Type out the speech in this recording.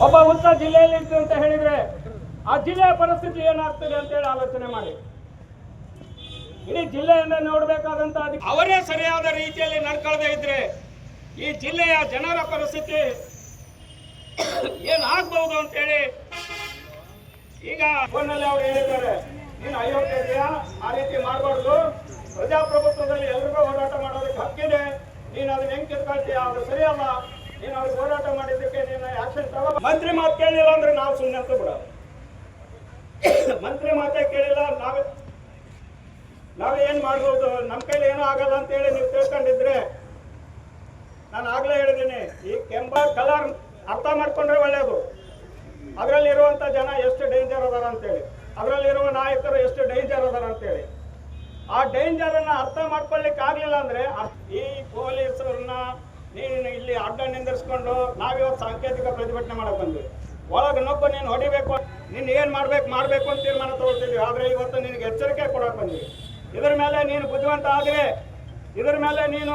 ಒಬ್ಬ ಉತ್ತರ ಜಿಲ್ಲೆಯಲ್ಲಿ ಇತ್ತು ಅಂತ ಹೇಳಿದ್ರೆ ಆ ಜಿಲ್ಲೆಯ ಪರಿಸ್ಥಿತಿ ಏನಾಗ್ತದೆ ಅಂತ ಹೇಳಿ ಆಲೋಚನೆ ಮಾಡಿ. ಇಡೀ ಜಿಲ್ಲೆಯನ್ನ ನೋಡಬೇಕಾದಂತ ಅವರೇ ಸರಿಯಾದ ರೀತಿಯಲ್ಲಿ ನಡ್ಕೊಳ್ಳದೆ ಇದ್ರೆ ಈ ಜಿಲ್ಲೆಯ ಜನರ ಪರಿಸ್ಥಿತಿ ಏನಾಗಬಹುದು ಅಂತ ಹೇಳಿ ಈಗ ಫೋನಲ್ಲಿ ಅವ್ರು ಹೇಳಿದ್ದಾರೆ, ನೀನು ಅಯೋಗ್ಯ ಇದೆಯಾ, ಆ ರೀತಿ ಮಾಡಬಾರ್ದು, ಪ್ರಜಾಪ್ರಭುತ್ವದಲ್ಲಿ ಎಲ್ರಿಗೂ ಹೋರಾಟ ಮಾಡೋದಕ್ಕೆ ಹಕ್ಕಿದೆ, ನೀನು ಅದನ್ನ ಹೆಂಗ್ ಕಿತ್ಕೊಳ್ತೀಯ, ಅದು ಸರಿಯಲ್ಲ, ನೀನು ಅವ್ರಿಗೆ ಹೋರಾಟ ಮಾಡಿದ್ದಕ್ಕೆ ನೀನು ಆಕ್ಷನ್ ತಗೋ. ಮಂತ್ರಿ ಮಾತು ಕೇಳಿಲ್ಲ ಅಂದ್ರೆ ನಾವು ಸುಮ್ಮನೆ ಅಂತ ಬಿಡ. ಮಂತ್ರಿ ಮಾತೇ ಕೇಳಿಲ್ಲ, ನಾವೇ ಏನ್ ಮಾಡ್ಬೋದು, ನಮ್ಮ ಕೈಲಿ ಏನೂ ಆಗಲ್ಲ ಅಂತ ಹೇಳಿ ನೀವು ತಿಳ್ಕೊಂಡಿದ್ರೆ, ನಾನು ಆಗ್ಲೇ ಹೇಳಿದ್ದೀನಿ, ಈ ಕೆಂಪ ಕಲರ್ ಅರ್ಥ ಮಾಡ್ಕೊಂಡ್ರೆ ಒಳ್ಳೇದು. ಅದರಲ್ಲಿ ಇರುವಂತ ಜನ ಎಷ್ಟು ಡೇಂಜರ್ ಅದಾರ ಅಂತೇಳಿ, ಅದರಲ್ಲಿರುವ ನಾಯಕರು ಎಷ್ಟು ಡೇಂಜರ್ ಅದಾರ ಅಂತೇಳಿ, ಆ ಡೇಂಜರ್ ಅನ್ನ ಅರ್ಥ ಮಾಡ್ಕೊಳ್ಳಿಕ್ಕೆ ಆಗ್ಲಿಲ್ಲ ಅಂದ್ರೆ ಈ ಪೊಲೀಸರನ್ನ ನೀನು ಇಲ್ಲಿ ಅಡ್ಡ ನಿಂದಿರಿಸ್ಕೊಂಡು ನಾವಿವತ್ತು ಸಾಂಕೇತಿಕ ಪ್ರತಿಭಟನೆ ಮಾಡಕ್ ಬಂದ್ವಿ. ಒಳಗೆ ನೊಬ್ಬ ನೀನು ಹೊಡಿಬೇಕು, ನೀನು ಏನ್ ಮಾಡ್ಬೇಕು ಅಂತ ತೀರ್ಮಾನ ತಗೊಳ್ತಿದ್ವಿ. ಆದ್ರೆ ಇವತ್ತು ನಿನಗೆ ಎಚ್ಚರಿಕೆ ಕೊಡಕ್ ಬಂದ್ವಿ. ಇದರ ಮೇಲೆ ನೀನು ಬುದ್ಧಿವಂತ ಆದ್ರೆ, ಇದರ ಮೇಲೆ ನೀನು